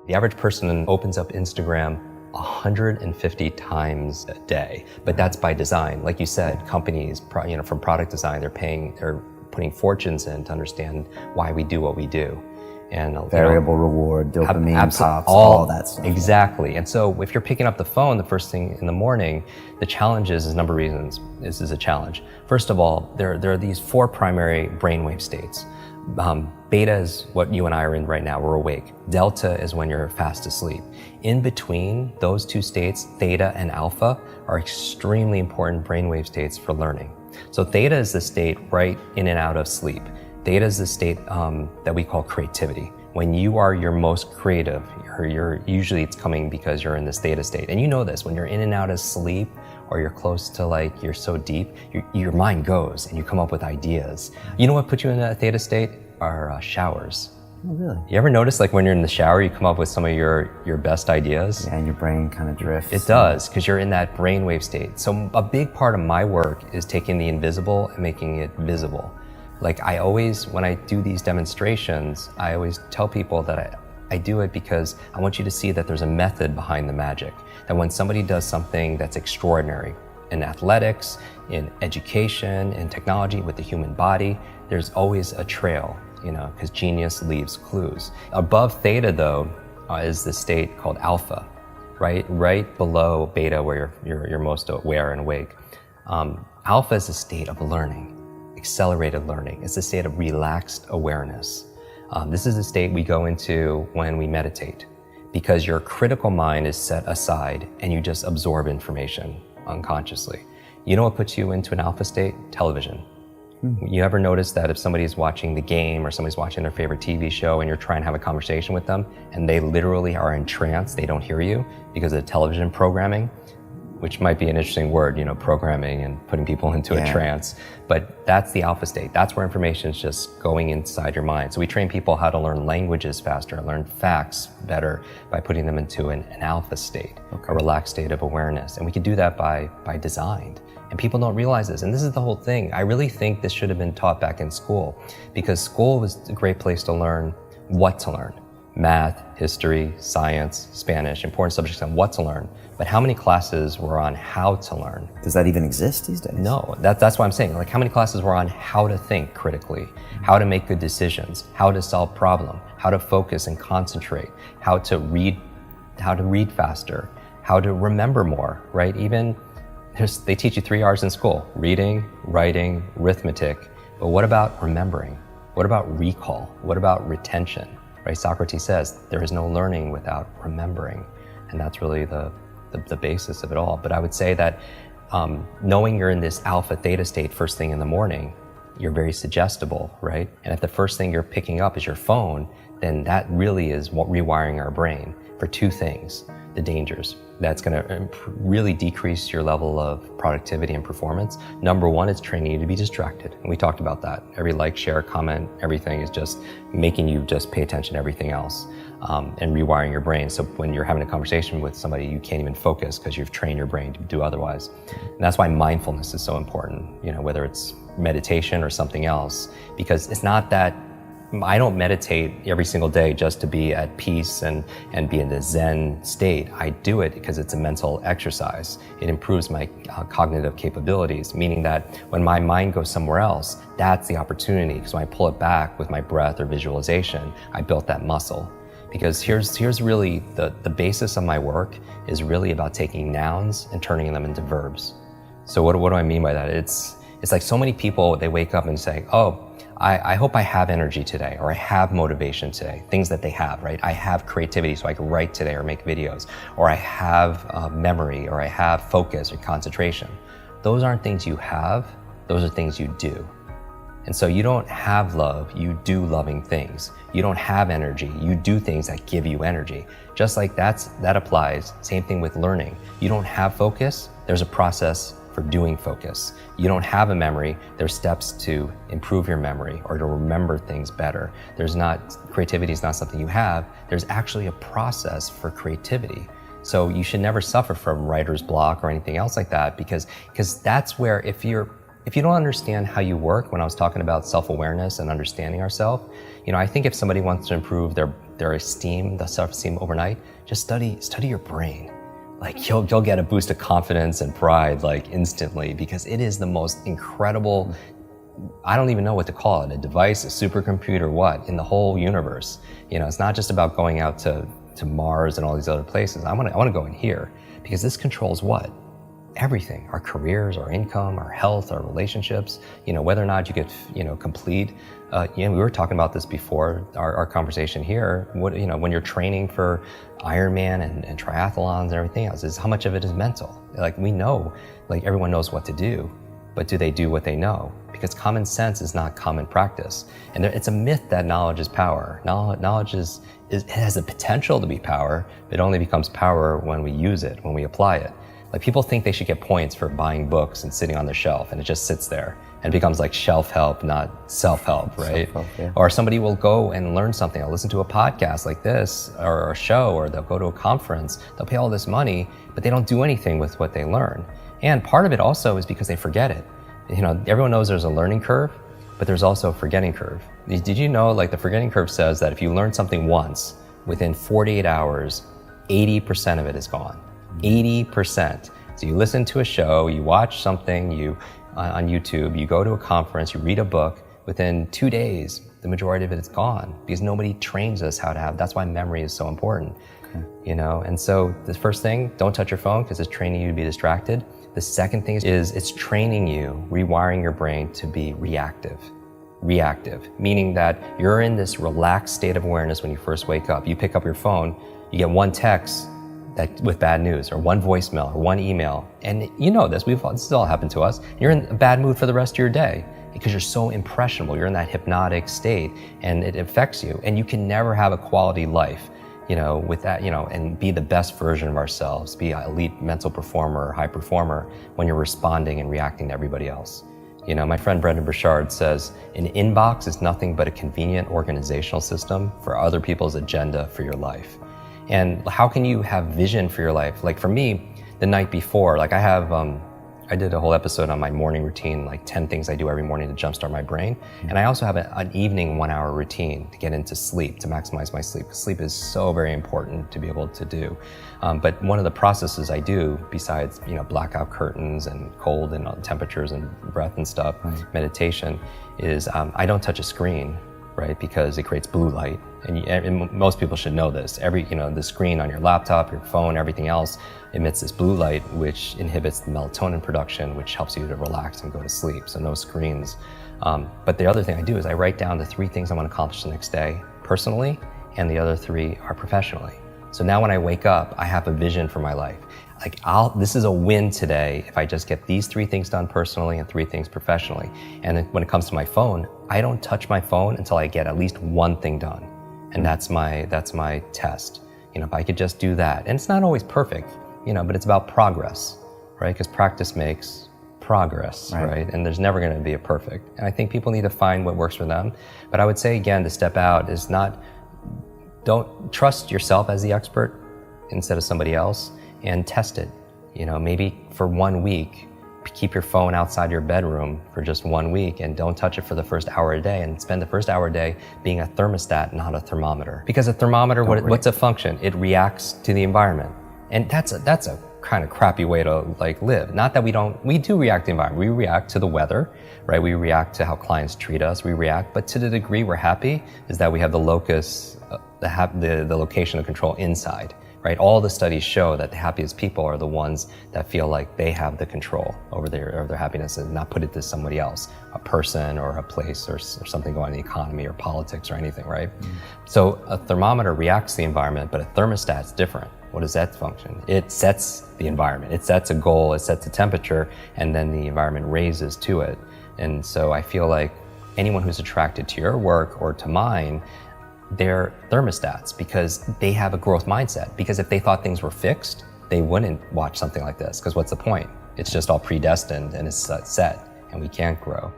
The average person opens up Instagram 150 times a day, but that's by design. Like you said, companies, from product design, they're putting fortunes in to understand why we do what we do. And variable reward, dopamine pops, all that stuff. Exactly. And so if you're picking up the phone the first thing in the morning, the challenge is a number of reasons. This is a challenge. First of all, there are these 4 primary brainwave states. Beta is what you and I are in right now, we're awake. Delta is when you're fast asleep. In between those 2 states, theta and alpha, are extremely important brainwave states for learning. So theta is the state right in and out of sleep. Theta is the state that we call creativity. When you are your most creative, usually it's coming because you're in this theta state. And you know this, when you're in and out of sleep, or you're close to you're so deep, your mind goes and you come up with ideas. You know what puts you in a theta state? Are showers. Oh, really? You ever notice when you're in the shower, you come up with some of your best ideas? Yeah, and your brain kind of drifts. It does, because you're in that brainwave state. So a big part of my work is taking the invisible and making it visible. When I do these demonstrations, I always tell people that I do it because I want you to see that there's a method behind the magic. That when somebody does something that's extraordinary in athletics, in education, in technology, with the human body, there's always a trail, because genius leaves clues. Above theta, though, is the state called alpha, right below beta, where you're most aware and awake. Alpha is a state of learning. Accelerated learning. It's a state of relaxed awareness. This is a state we go into when we meditate, because your critical mind is set aside and you just absorb information unconsciously. You know what puts you into an alpha state? Television. You ever notice that if somebody's watching the game or somebody's watching their favorite TV show and you're trying to have a conversation with them and they literally are in trance, they don't hear you because of the television programming, which might be an interesting word, programming and putting people into a trance. But that's the alpha state. That's where information is just going inside your mind. So we train people how to learn languages faster, learn facts better by putting them into an alpha state, a relaxed state of awareness. And we can do that by design. And people don't realize this. And this is the whole thing. I really think this should have been taught back in school, because school was a great place to learn what to learn. Math, history, science, Spanish, important subjects on what to learn. But how many classes were on how to learn? Does that even exist these days? No, that's what I'm saying. How many classes were on how to think critically, how to make good decisions, how to solve problems, how to focus and concentrate, how to read faster, how to remember more, right? Even they teach you 3 R's in school: reading, writing, arithmetic. But what about remembering? What about recall? What about retention? Right? Socrates says there is no learning without remembering. And that's really the basis of it all. But I would say that knowing you're in this alpha theta state first thing in the morning, you're very suggestible, right? And if the first thing you're picking up is your phone, then that really is rewiring our brain for 2 things. The dangers. That's going to really decrease your level of productivity and performance. Number 1, it's training you to be distracted. And we talked about that. Every like, share, comment, everything is just making you just pay attention to everything else, and rewiring your brain. So when you're having a conversation with somebody, you can't even focus because you've trained your brain to do otherwise. And that's why mindfulness is so important, whether it's meditation or something else, because it's not that I don't meditate every single day just to be at peace and be in the Zen state. I do it because it's a mental exercise. It improves my cognitive capabilities, meaning that when my mind goes somewhere else, that's the opportunity. Because when I pull it back with my breath or visualization, I built that muscle. Because here's really the basis of my work is really about taking nouns and turning them into verbs. So what do I mean by that? It's like so many people, they wake up and say, oh, I hope I have energy today, or I have motivation today, things that they have, right? I have creativity so I can write today or make videos, or I have memory, or I have focus or concentration. Those aren't things you have, those are things you do. And so you don't have love, you do loving things. You don't have energy, you do things that give you energy. Just like that applies, same thing with learning. You don't have focus, there's a process for doing focus. You don't have a memory, there's steps to improve your memory or to remember things better. Creativity is not something you have, there's actually a process for creativity. So you should never suffer from writer's block or anything else like that, because that's where if you don't understand how you work, when I was talking about self-awareness and understanding ourselves, I think if somebody wants to improve their their self-esteem overnight, just study your brain. Like you'll get a boost of confidence and pride like instantly, because it is the most incredible, I don't even know what to call it, a device, a supercomputer, what, in the whole universe. You know, it's not just about going out to Mars and all these other places. I want to go in here, because this controls what? Everything, our careers, our income, our health, our relationships, you know, whether or not you get, you know, complete. We were talking about this before our conversation here. What, you know, when you're training for Ironman and triathlons and everything else, is how much of it is mental. Like we know, like everyone knows what to do, but do they do what they know? Because common sense is not common practice. And it's a myth that knowledge is power. Knowledge it has the potential to be power, but it only becomes power when we use it, when we apply it. Like people think they should get points for buying books and sitting on their shelf, and it just sits there and becomes like shelf help, not self-help, right? Self-help, yeah. Or somebody will go and learn something. They'll listen to a podcast like this or a show, or they'll go to a conference. They'll pay all this money, but they don't do anything with what they learn. And part of it also is because they forget it. You know, everyone knows there's a learning curve, but there's also a forgetting curve. Did you know, like the forgetting curve says that if you learn something once, within 48 hours, 80% of it is gone. 80%. So you listen to a show, you watch something on YouTube, you go to a conference, you read a book, within 2 days, the majority of it is gone, because nobody trains us how to have, that's why memory is so important. Okay. You know, and so the first thing, don't touch your phone, because it's training you to be distracted. The second thing is it's training you, rewiring your brain to be reactive. Reactive, meaning that you're in this relaxed state of awareness when you first wake up. You pick up your phone, you get one text with bad news, or one voicemail, or one email. And you know this has all happened to us. You're in a bad mood for the rest of your day because you're so impressionable. You're in that hypnotic state and it affects you. And you can never have a quality life, you know, with that, you know, and be the best version of ourselves, be an elite mental performer or high performer when you're responding and reacting to everybody else. You know, my friend Brendan Burchard says, an inbox is nothing but a convenient organizational system for other people's agenda for your life. And how can you have vision for your life? Like for me, the night before, like I did a whole episode on my morning routine, like 10 things I do every morning to jumpstart my brain. And I also have an evening 1 hour routine to get into sleep, to maximize my sleep. Sleep is so very important to be able to do. But one of the processes I do, besides, you know, blackout curtains and cold and temperatures and breath and stuff, meditation, is I don't touch a screen, right? Because it creates blue light. And most people should know this. The screen on your laptop, your phone, everything else emits this blue light, which inhibits the melatonin production, which helps you to relax and go to sleep. So no screens. But the other thing I do is I write down the 3 things I want to accomplish the next day personally, and the other 3 are professionally. So now when I wake up, I have a vision for my life. Like this is a win today if I just get these 3 things done personally and 3 things professionally. And then when it comes to my phone, I don't touch my phone until I get at least 1 thing done. And that's my test. You know, if I could just do that, and it's not always perfect, you know, but it's about progress, right? Because practice makes progress, right? And there's never going to be a perfect. And I think people need to find what works for them. But I would say again, to step out is don't trust yourself as the expert instead of somebody else, and test it. You know, maybe for 1 week, keep your phone outside your bedroom for just 1 week and don't touch it for the first hour a day, and spend the first hour a day being a thermostat, not a thermometer. Because a thermometer, what's a function? It reacts to the environment. And that's a kind of crappy way to like live. Not that we do react to the environment. We react to the weather, right? We react to how clients treat us. We react, but to the degree we're happy is that we have the locus, the location of control inside. Right? All the studies show that the happiest people are the ones that feel like they have the control over their happiness and not put it to somebody else, a person or a place or something going on in the economy or politics or anything, right? So a thermometer reacts to the environment, but a thermostat's different. What does that function? It sets the environment. It sets a goal, it sets a temperature, and then the environment raises to it. And so I feel like anyone who's attracted to your work or to mine, they're thermostats because they have a growth mindset. Because if they thought things were fixed, they wouldn't watch something like this. Because what's the point? It's just all predestined and it's set, and we can't grow.